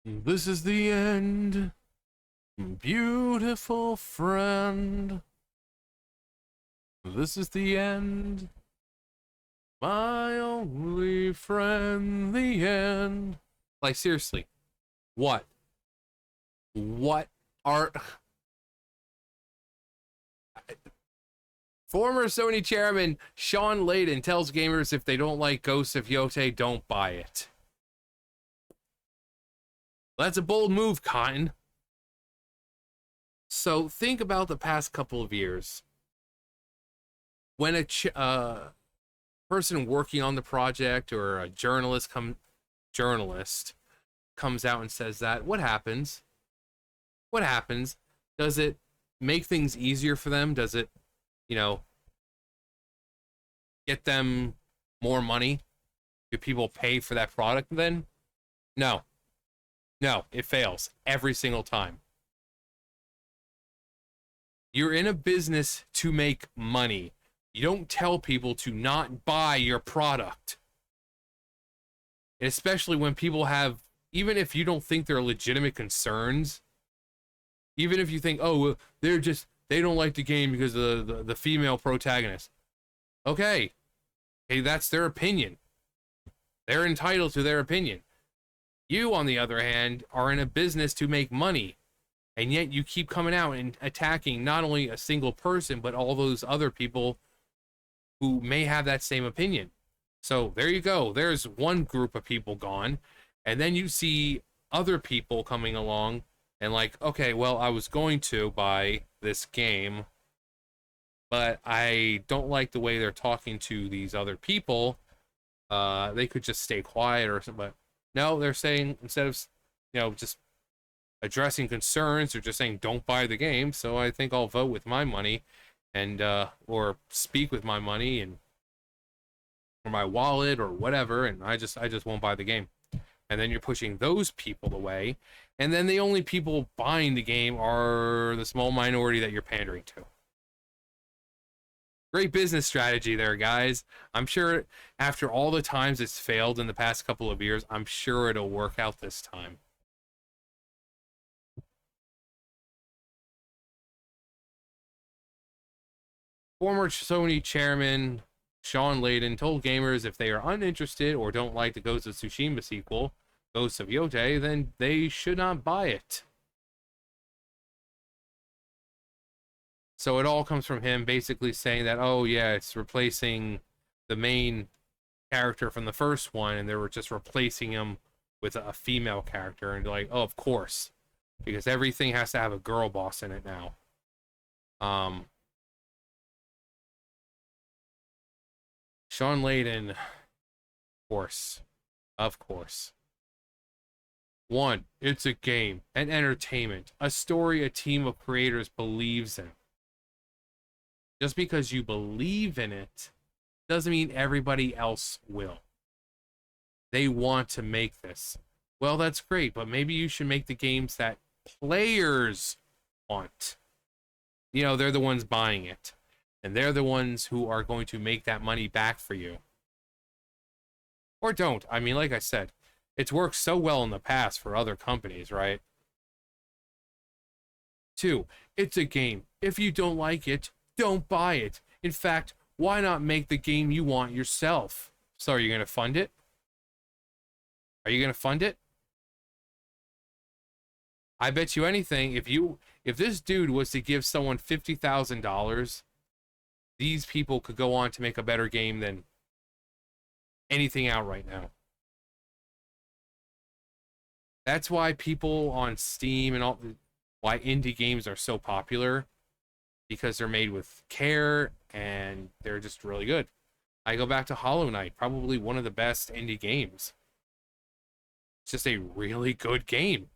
This is the end, beautiful friend. This is the end, my only friend, the end. Like, seriously, what? What are... Former Sony chairman Shawn Layden tells gamers if they don't like Ghosts of Yōtei, don't buy it. That's a bold move, Cotton. So think about the past couple of years. When a person working on the project or a journalist comes out and says that, what happens? What happens? Does it make things easier for them? Does it, get them more money? Do people pay for that product then? No. No, it fails every single time. You're in a business to make money. You don't tell people to not buy your product. Especially when people have, even if you don't think they're legitimate concerns, even if you think, oh, they don't like the game because of the female protagonist. Okay, that's their opinion. They're entitled to their opinion. You, on the other hand, are in a business to make money, and yet you keep coming out and attacking not only a single person, but all those other people who may have that same opinion. So there you go. There's one group of people gone, and then you see other people coming along and like, okay, well, I was going to buy this game, but I don't like the way they're talking to these other people. They could just stay quiet or something, but no, they're saying, instead of, just addressing concerns, they're just saying, don't buy the game. So I think I'll vote with my money and, or speak with my money and, or my wallet or whatever. And I just won't buy the game. And then you're pushing those people away. And then the only people buying the game are the small minority that you're pandering to. Great business strategy there, guys. I'm sure after all the times it's failed in the past couple of years, I'm sure it'll work out this time. Former Sony chairman Shawn Layden told gamers if they are uninterested or don't like the Ghost of Tsushima sequel, Ghosts of Yōtei, then they should not buy it. So it all comes from him basically saying that, oh yeah, it's replacing the main character from the first one, and they were just replacing him with a female character, and like, oh, of course, because everything has to have a girl boss in it now. Shawn Layden, of course. One, it's a game, an entertainment, a story a team of creators believes in. Just because you believe in it doesn't mean everybody else will. They want to make this. Well, that's great, but maybe you should make the games that players want. They're the ones buying it. And they're the ones who are going to make that money back for you. Or don't. I mean, like I said, it's worked so well in the past for other companies, right? 2, it's a game. If you don't like it, don't buy it. In fact, why not make the game you want yourself? So are you going to fund it? Are you going to fund it? I bet you anything, if this dude was to give someone $50,000, these people could go on to make a better game than anything out right now. That's why people on Steam and why indie games are so popular. Because they're made with care and they're just really good. I go back to Hollow Knight, probably one of the best indie games. It's just a really good game.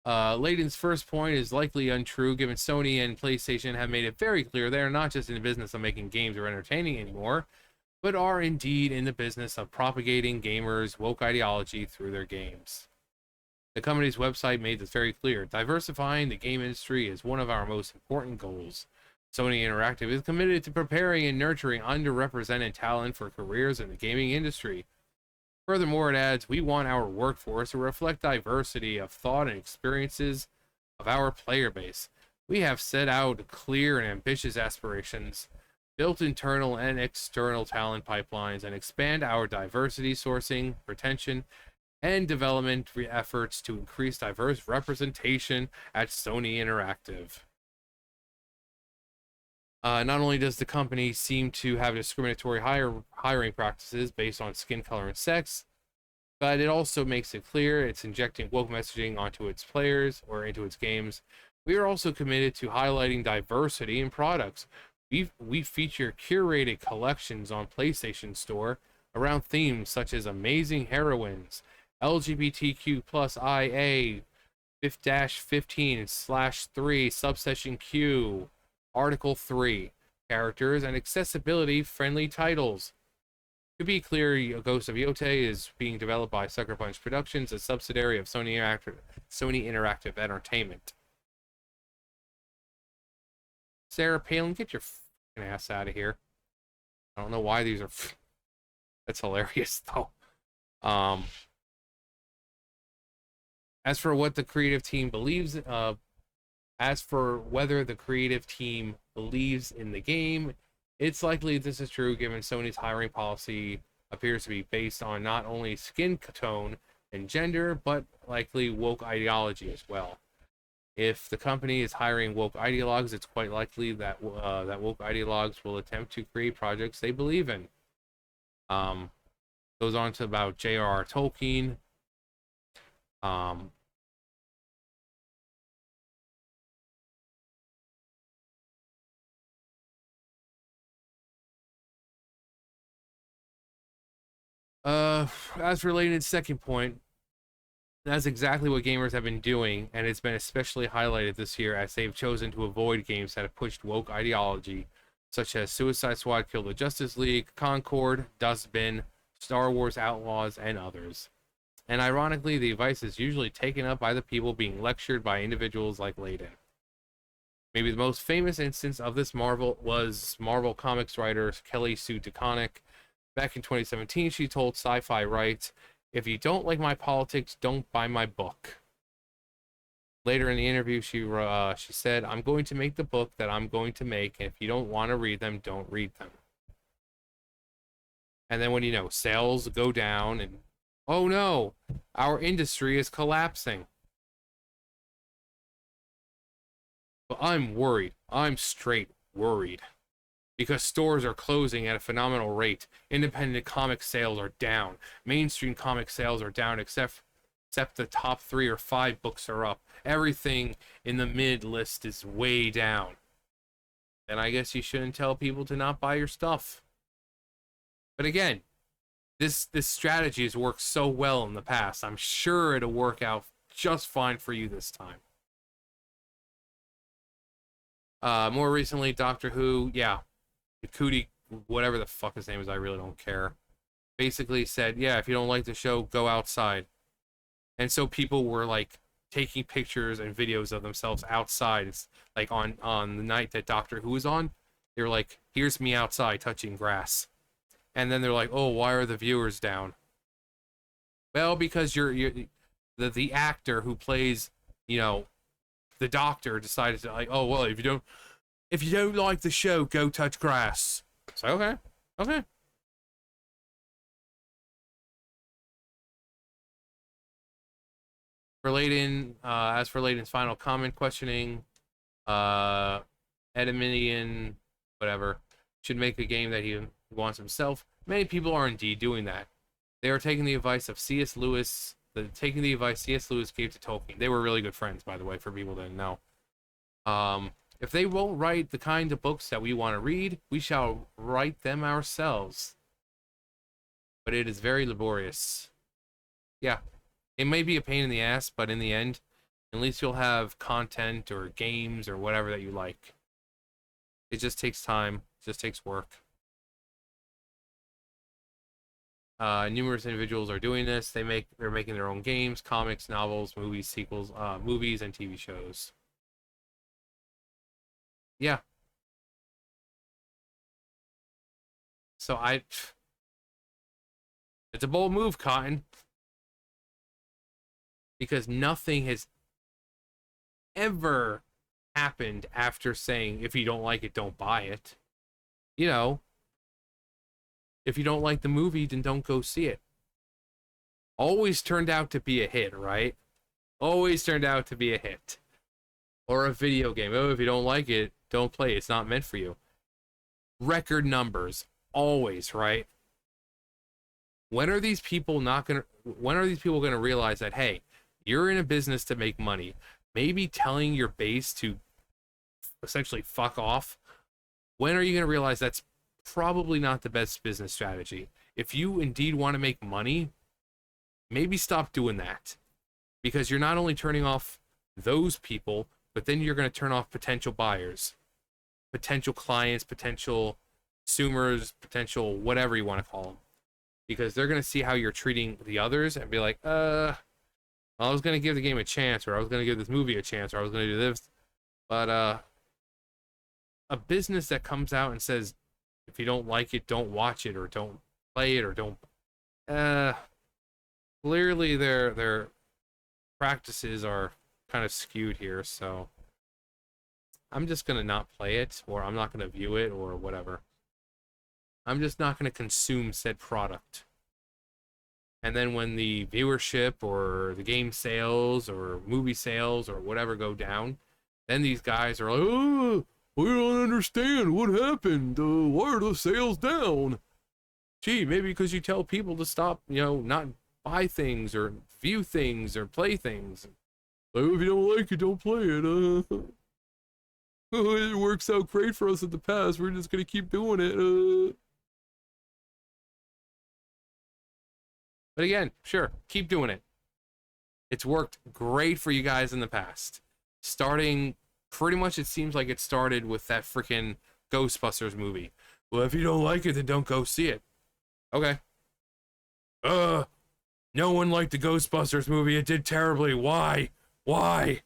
Layden's first point is likely untrue, given Sony and PlayStation have made it very clear they are not just in the business of making games or entertaining anymore, but are indeed in the business of propagating gamers' woke ideology through their games. The company's website made this very clear. Diversifying the game industry is one of our most important goals. Sony Interactive is committed to preparing and nurturing underrepresented talent for careers in the gaming industry. Furthermore, it adds, we want our workforce to reflect diversity of thought and experiences of our player base. We have set out clear and ambitious aspirations, built internal and external talent pipelines, and expand our diversity sourcing, retention, and development efforts to increase diverse representation at Sony Interactive. Not only does the company seem to have discriminatory hiring practices based on skin color and sex, but it also makes it clear it's injecting woke messaging onto its players or into its games. We are also committed to highlighting diversity in products. We feature curated collections on PlayStation Store around themes such as amazing heroines, LGBTQ plus IA 15/3 subsection Q, Article 3, characters and accessibility friendly titles. To be clear, Ghost of Yōtei is being developed by Sucker Punch Productions, a subsidiary of Sony Interactive Entertainment. Sarah Palin, get your fucking ass out of here. I don't know why these are... That's hilarious, though. As for what the creative team believes... As for whether the creative team believes in the game, it's likely this is true given Sony's hiring policy appears to be based on not only skin tone and gender, but likely woke ideology as well. If the company is hiring woke ideologues, it's quite likely that that woke ideologues will attempt to create projects they believe in. Goes on to about J.R.R. Tolkien. As for Layden's second point, that's exactly what gamers have been doing, and it's been especially highlighted this year as they've chosen to avoid games that have pushed woke ideology, such as Suicide Squad Kill the Justice League, Concord, Dustbin, Star Wars Outlaws, and others. And ironically, the advice is usually taken up by the people being lectured by individuals like Layden. Maybe the most famous instance of this was Marvel Comics writer Kelly Sue DeConnick. Back in 2017, she told Sci-Fi Rights, "If you don't like my politics, don't buy my book." Later in the interview, she said, "I'm going to make the book that I'm going to make, and if you don't want to read them, don't read them." And then when, sales go down and, oh no, our industry is collapsing. But I'm worried. I'm straight worried. Because stores are closing at a phenomenal rate. Independent comic sales are down. Mainstream comic sales are down, except the top 3 or 5 books are up. Everything in the mid list is way down. And I guess you shouldn't tell people to not buy your stuff. But again, this strategy has worked so well in the past. I'm sure it'll work out just fine for you this time. More recently, Doctor Who, yeah. Cootie, whatever the fuck his name is, I really don't care, basically said, yeah, if you don't like the show, go outside. And so people were like taking pictures and videos of themselves outside. It's like on the night that Doctor Who was on, they were like, here's me outside touching grass. And then they're like, oh, why are the viewers down? Well, because the actor who plays, the Doctor decided to, like, oh, well, if you don't like the show, go touch grass. So, okay. For Layden, as for Layden's final comment questioning, Edminian, whatever, should make a game that he wants himself. Many people are indeed doing that. They are taking the advice of C.S. Lewis, taking the advice C.S. Lewis gave to Tolkien. They were really good friends, by the way, for people that didn't know. If they won't write the kind of books that we want to read, we shall write them ourselves. But it is very laborious. Yeah, it may be a pain in the ass, but in the end, at least you'll have content or games or whatever that you like. It just takes time. It just takes work. Numerous individuals are doing this. They're making their own games, comics, novels, movies, sequels, movies, and TV shows. Yeah. So It's a bold move, Cotton. Because nothing has ever happened after saying, if you don't like it, don't buy it. You know, if you don't like the movie, then don't go see it. Always turned out to be a hit, right? Always turned out to be a hit. Or a video game. Oh, if you don't like it, don't play it. It's not meant for you. Record numbers. Always, right? When are these people gonna realize that, hey, you're in a business to make money? Maybe telling your base to essentially fuck off. When are you gonna realize that's probably not the best business strategy? If you indeed want to make money, maybe stop doing that. Because you're not only turning off those people, but then you're going to turn off potential buyers, potential clients, potential consumers, potential whatever you want to call them. Because they're going to see how you're treating the others and be like, I was going to give the game a chance, or I was going to give this movie a chance, or I was going to do this. But a business that comes out and says, if you don't like it, don't watch it, or don't play it, or don't... clearly their practices are kind of skewed here, so I'm just gonna not play it, or I'm not gonna view it, or whatever. I'm just not gonna consume said product. And then when the viewership or the game sales or movie sales or whatever go down, then these guys are like, oh, we don't understand what happened. Why are the sales down? Gee, maybe because you tell people to stop, not buy things or view things or play things. Like, if you don't like it, don't play it. It works out great for us in the past. We're just gonna keep doing it. But again, sure, keep doing it. It's worked great for you guys in the past. Starting, pretty much it seems like it started with that freaking Ghostbusters movie. Well, if you don't like it, then don't go see it. Okay. No one liked the Ghostbusters movie. It did terribly. Why? Why?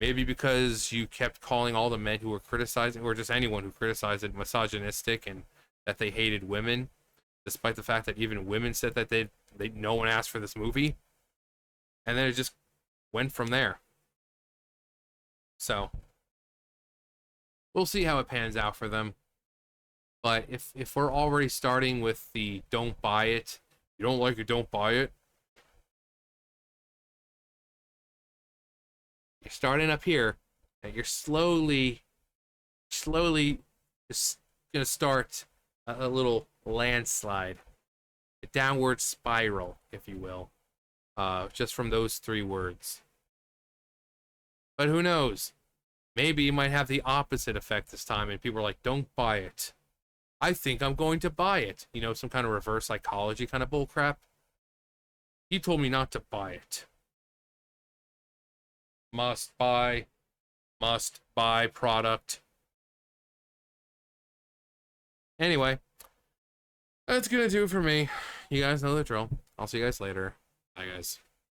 Maybe because you kept calling all the men who were criticizing, or just anyone who criticized it, misogynistic and that they hated women, despite the fact that even women said that no one asked for this movie. And then it just went from there. So we'll see how it pans out for them. But if we're already starting with the don't buy it, you don't like it, don't buy it. You're starting up here, and you're slowly just gonna start a little landslide, a downward spiral, if you will, just from those 3 words. But who knows? Maybe you might have the opposite effect this time, and people are like, don't buy it. I think I'm going to buy it. Some kind of reverse psychology kind of bullcrap. He told me not to buy it. Must buy product. Anyway, that's gonna do it for me. You guys know the drill. I'll see you guys later. Bye, guys.